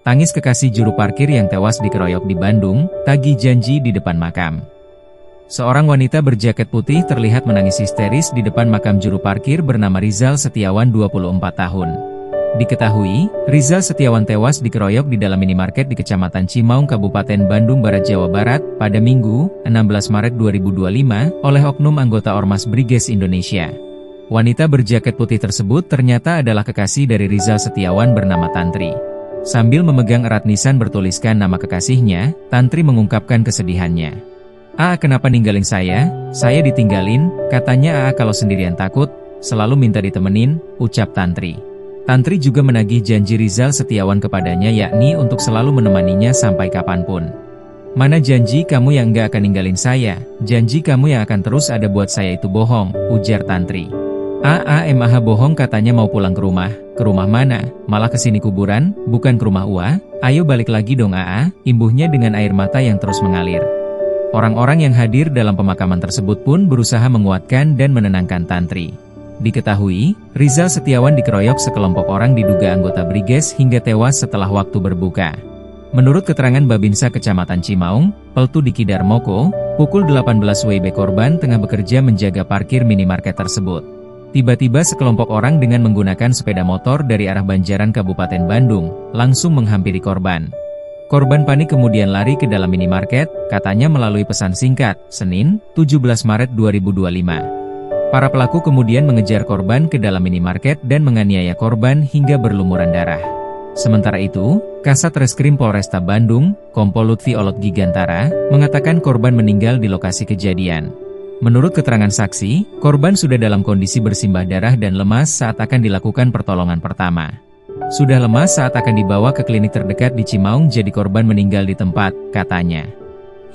Tangis kekasih juru parkir yang tewas dikeroyok di Bandung, tagih janji di depan makam. Seorang wanita berjaket putih terlihat menangis histeris di depan makam juru parkir bernama Rizal Setiawan 24 tahun. Diketahui, Rizal Setiawan tewas dikeroyok di dalam minimarket di Kecamatan Cimaung, Kabupaten Bandung Barat, Jawa Barat, pada Minggu, 16 Maret 2025, oleh oknum anggota Ormas Briges Indonesia. Wanita berjaket putih tersebut ternyata adalah kekasih dari Rizal Setiawan bernama Tantri. Sambil memegang erat nisan bertuliskan nama kekasihnya, Tantri mengungkapkan kesedihannya. "A, kenapa ninggalin saya? Saya ditinggalin," katanya. "A kalau sendirian takut, selalu minta ditemenin," ucap Tantri. Tantri juga menagih janji Rizal Setiawan kepadanya, yakni untuk selalu menemaninya sampai kapanpun. "Mana janji kamu yang nggak akan ninggalin saya? Janji kamu yang akan terus ada buat saya itu bohong," ujar Tantri. "Mah bohong, katanya mau pulang ke rumah." "Ke rumah mana? Malah kesini kuburan, bukan ke rumah Ua. Ayo balik lagi dong imbuhnya dengan air mata yang terus mengalir. Orang-orang yang hadir dalam pemakaman tersebut pun berusaha menguatkan dan menenangkan Tantri. Diketahui, Rizal Setiawan dikeroyok sekelompok orang diduga anggota Briges hingga tewas setelah waktu berbuka. Menurut keterangan Babinsa Kecamatan Cimaung, Peltu Diki Darmoko, pukul 18 WIB korban tengah bekerja menjaga parkir minimarket tersebut. Tiba-tiba sekelompok orang dengan menggunakan sepeda motor dari arah Banjaran Kabupaten Bandung, langsung menghampiri korban. Korban panik kemudian lari ke dalam minimarket, katanya melalui pesan singkat, Senin, 17 Maret 2025. Para pelaku kemudian mengejar korban ke dalam minimarket dan menganiaya korban hingga berlumuran darah. Sementara itu, Kasat Reskrim Polresta Bandung, Kompol Lutfi Olot Gigantara, mengatakan korban meninggal di lokasi kejadian. Menurut keterangan saksi, korban sudah dalam kondisi bersimbah darah dan lemas saat akan dilakukan pertolongan pertama. Sudah lemas saat akan dibawa ke klinik terdekat di Cimaung, jadi korban meninggal di tempat, katanya.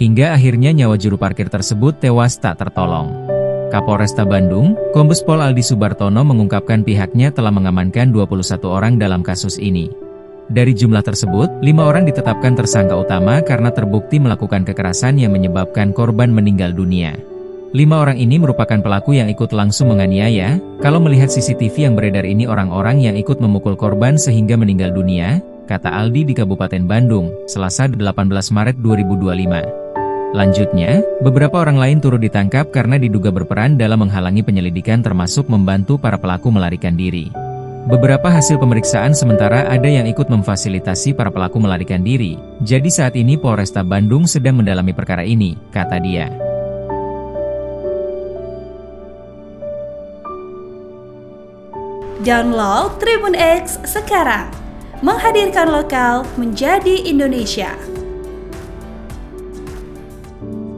Hingga akhirnya nyawa juru parkir tersebut tewas tak tertolong. Kapolresta Bandung, Kombes Pol Aldi Subartono mengungkapkan pihaknya telah mengamankan 21 orang dalam kasus ini. Dari jumlah tersebut, 5 orang ditetapkan tersangka utama karena terbukti melakukan kekerasan yang menyebabkan korban meninggal dunia. 5 orang ini merupakan pelaku yang ikut langsung menganiaya. Kalau melihat CCTV yang beredar ini orang-orang yang ikut memukul korban sehingga meninggal dunia, kata Aldi di Kabupaten Bandung, Selasa 18 Maret 2025. Lanjutnya, beberapa orang lain turut ditangkap karena diduga berperan dalam menghalangi penyelidikan termasuk membantu para pelaku melarikan diri. Beberapa hasil pemeriksaan sementara ada yang ikut memfasilitasi para pelaku melarikan diri, jadi saat ini Polresta Bandung sedang mendalami perkara ini, kata dia. Download Tribun X sekarang, menghadirkan lokal menjadi Indonesia.